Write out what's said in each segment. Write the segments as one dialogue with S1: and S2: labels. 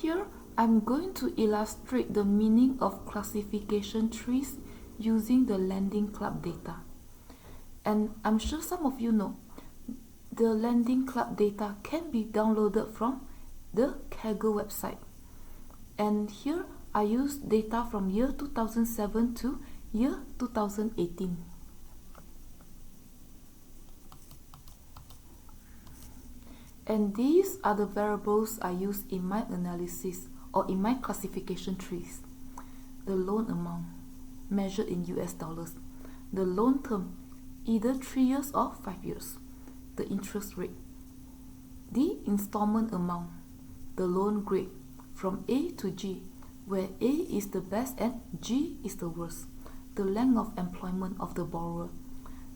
S1: Here, I'm going to illustrate the meaning of classification trees using the Lending Club data. And I'm sure some of you know, the Lending Club data can be downloaded from the Kaggle website. And here, I use data from year 2007 to year 2018. And these are the variables I use in my analysis or in my classification trees. The loan amount, measured in US dollars. The loan term, either 3 years or 5 years. The interest rate. The installment amount. The loan grade, from A to G, where A is the best and G is the worst. The length of employment of the borrower.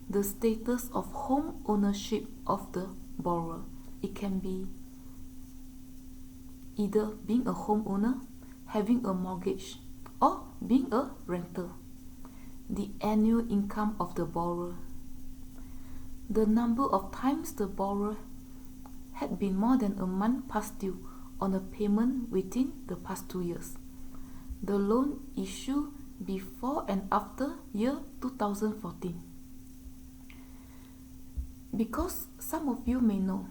S1: The status of home ownership of the borrower. It can be either being a homeowner, having a mortgage, or being a renter. The annual income of the borrower. The number of times the borrower had been more than a month past due on a payment within the past 2 years. The loan issue before and after year 2014. Because some of you may know,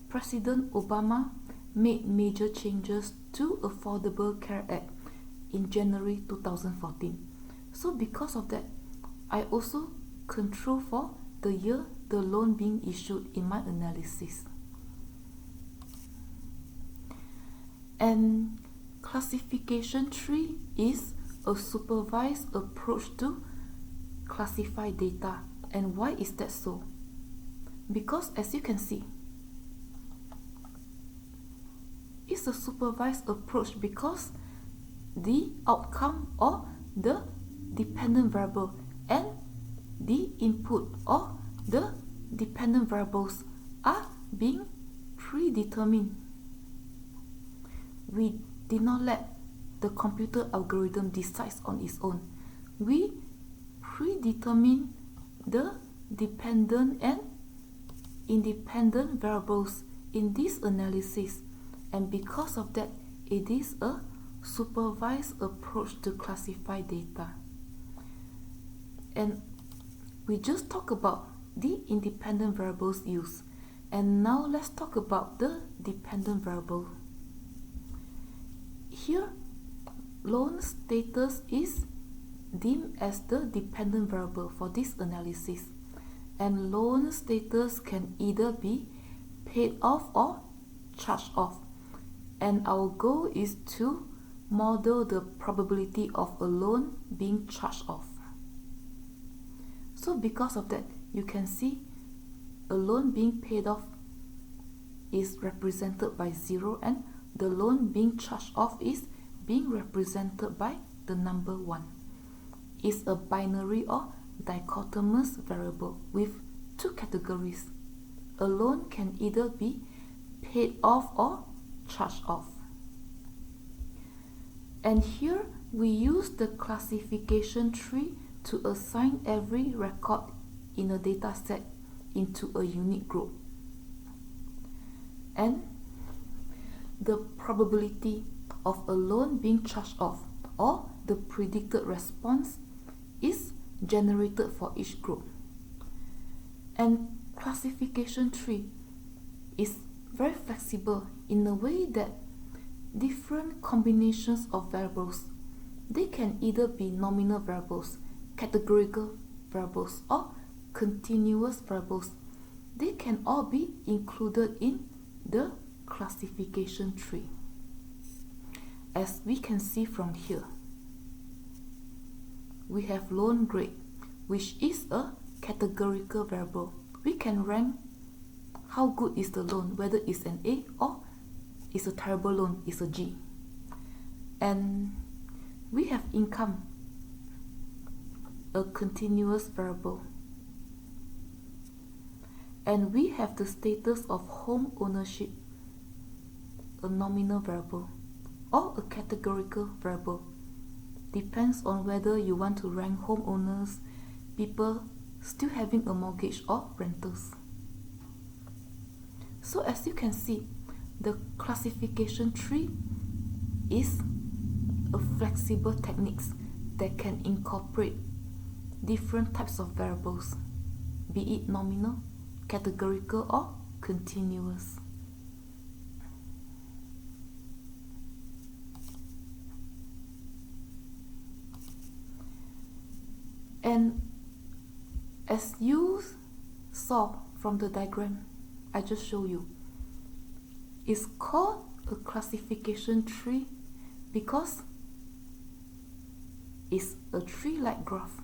S1: President Obama made major changes to Affordable Care Act in January 2014. So because of that, I also control for the year the loan being issued in my analysis. And classification tree is a supervised approach to classify data. And why is that so? Because as you can see, it's a supervised approach because the outcome or the dependent variable and the input or the dependent variables are being predetermined. We did not let the computer algorithm decide on its own. We predetermine the dependent and independent variables in this analysis, and because of that, it is a supervised approach to classify data. And we just talked about the independent variables used, and now let's talk about the dependent variable. Here, loan status is deemed as the dependent variable for this analysis, and loan status can either be paid off or charged off. And our goal is to model the probability of a loan being charged off. So because of that, you can see a loan being paid off is represented by 0, and the loan being charged off is being represented by the number 1. It's a binary or dichotomous variable with 2 categories. A loan can either be paid off or charged off. And here we use the classification tree to assign every record in a data set into a unique group. And the probability of a loan being charged off or the predicted response is generated for each group. And classification tree is very flexible in a way that different combinations of variables, they can either be nominal variables, categorical variables, or continuous variables. They can all be included in the classification tree. As we can see from here, we have loan grade, which is a categorical variable. We can rank how good is the loan, whether it's an A or it's a terrible loan, it's a G. And we have income, a continuous variable. And we have the status of home ownership, a nominal variable, or a categorical variable. Depends on whether you want to rank homeowners, people still having a mortgage, or renters. So as you can see, the classification tree is a flexible technique that can incorporate different types of variables, be it nominal, categorical, or continuous. And as you saw from the diagram I just showed you, it's called a classification tree because it's a tree-like graph.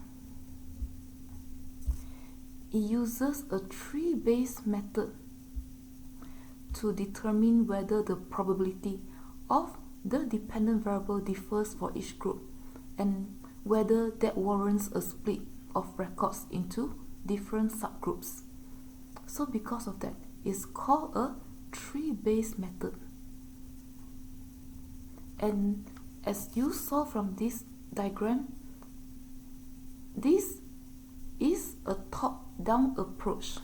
S1: It uses a tree-based method to determine whether the probability of the dependent variable differs for each group and whether that warrants a split of records into different subgroups. So because of that, it's called a tree-based method. And as you saw from this diagram, this is a top-down approach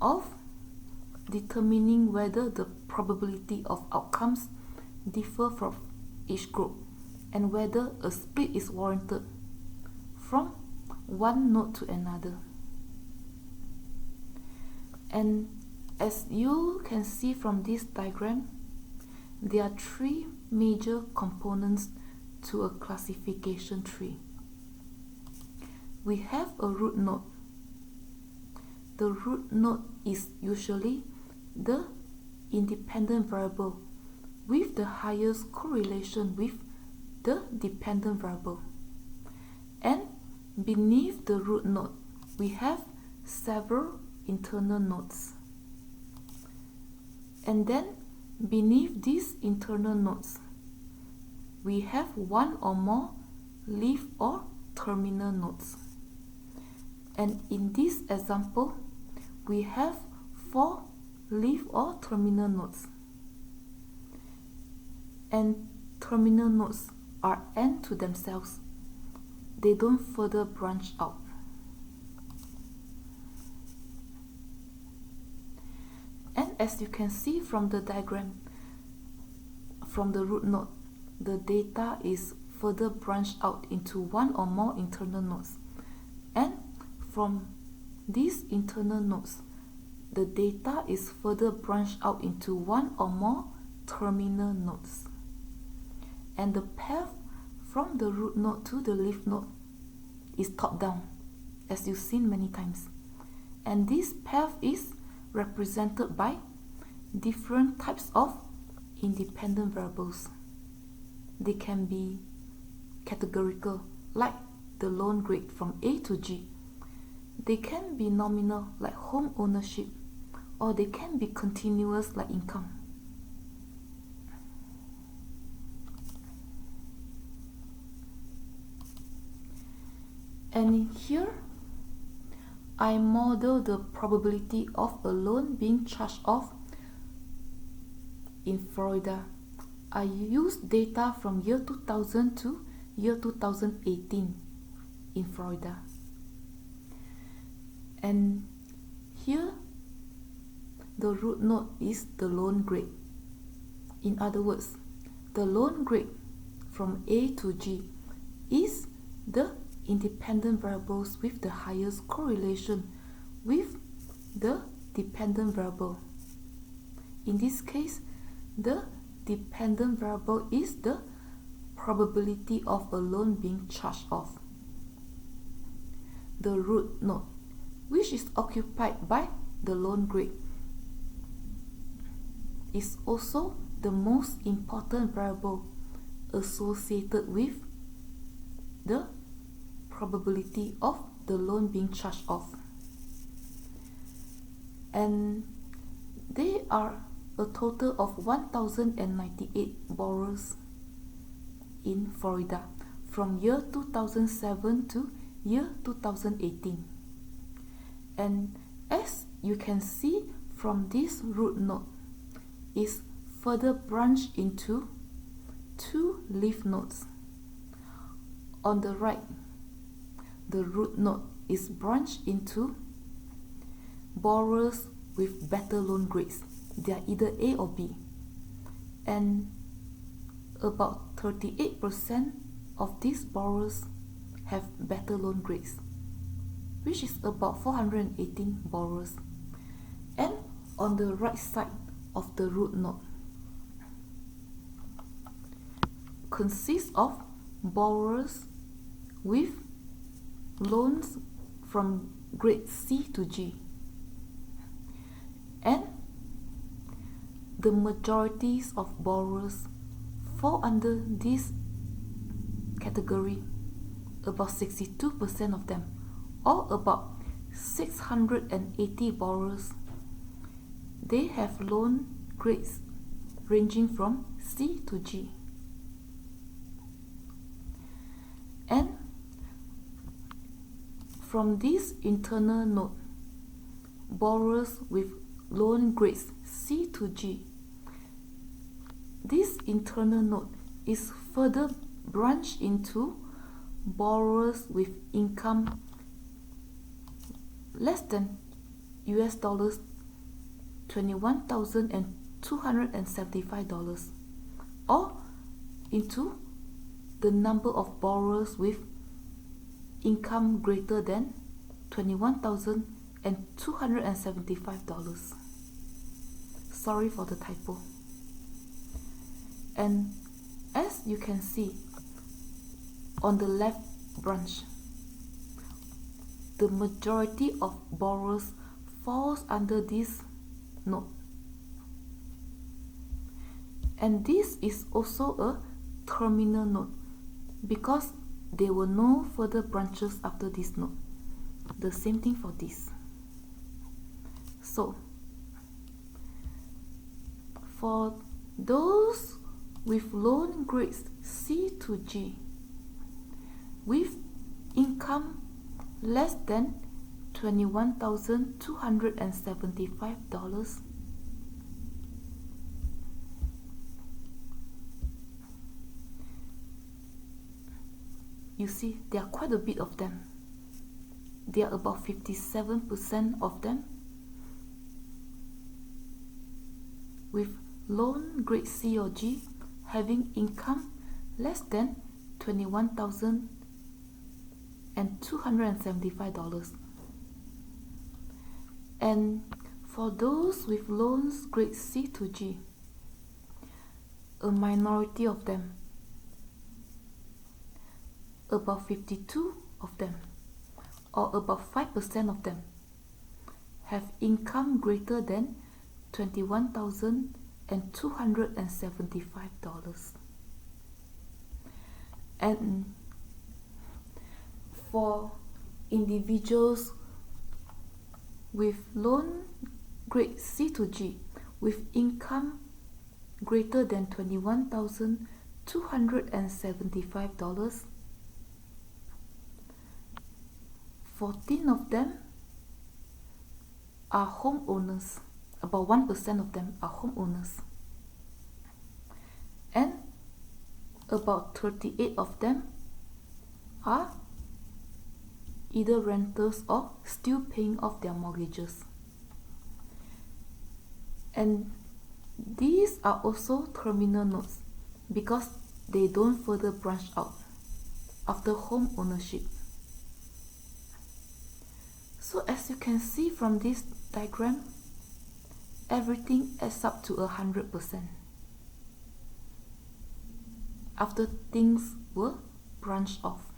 S1: of determining whether the probability of outcomes differ from each group and whether a split is warranted from one node to another. And as you can see from this diagram, there are three major components to a classification tree. We have a root node. The root node is usually the independent variable with the highest correlation with the dependent variable. And beneath the root node, we have several internal nodes. And then beneath these internal nodes, we have one or more leaf or terminal nodes. And in this example, we have 4 leaf or terminal nodes. And terminal nodes are n to themselves. They don't further branch out. And as you can see from the diagram, from the root node, the data is further branched out into one or more internal nodes. And from these internal nodes, the data is further branched out into one or more terminal nodes. And the path from the root node to the leaf node is top down, as you've seen many times. And this path is represented by different types of independent variables. They can be categorical, like the loan grade from A to G. They can be nominal, like home ownership, or they can be continuous, like income. And here, I model the probability of a loan being charged off in Florida. I used data from year 2000 to year 2018 in Florida. And here, the root node is the loan grade. In other words, the loan grade from A to G is the independent variables with the highest correlation with the dependent variable. In this case, the dependent variable is the probability of a loan being charged off. The root node, which is occupied by the loan grade, is also the most important variable associated with the probability of the loan being charged off. And there are a total of 1,098 borrowers in Florida from year 2007 to year 2018. And as you can see from this root node, is further branched into 2 leaf nodes. On the right, the root node is branched into borrowers with better loan grades, they are either A or B. And about 38% of these borrowers have better loan grades, which is about 418 borrowers. And on the right side of the root node consists of borrowers with loans from grade C to G. And the majorities of borrowers fall under this category, about 62% of them, or about 680 borrowers. They have loan grades ranging from C to G. And from this internal node, borrowers with loan grades C to G, this internal node is further branched into borrowers with income less than US dollars $21,275, or into the number of borrowers with income greater than $21,275. Sorry for the typo. And as you can see on the left branch, the majority of borrowers falls under this node. And this is also a terminal node because there were no further branches after this node. The same thing for this. So, for those with loan grades C to G, with income less than $21,275, you see, there are quite a bit of them. There are about 57% of them with loan grade C or G having income less than $21,275. And for those with loans grade C to G, a minority of them, about 52 of them, or about 5% of them, have income greater than $21,275. And for individuals with loan grade C to G with income greater than $21,275, 14 of them are homeowners. About 1% of them are homeowners. And about 38 of them are either renters or still paying off their mortgages. And these are also terminal nodes because they don't further branch out after home ownership. So as you can see from this diagram, everything adds up to 100% after things were branched off.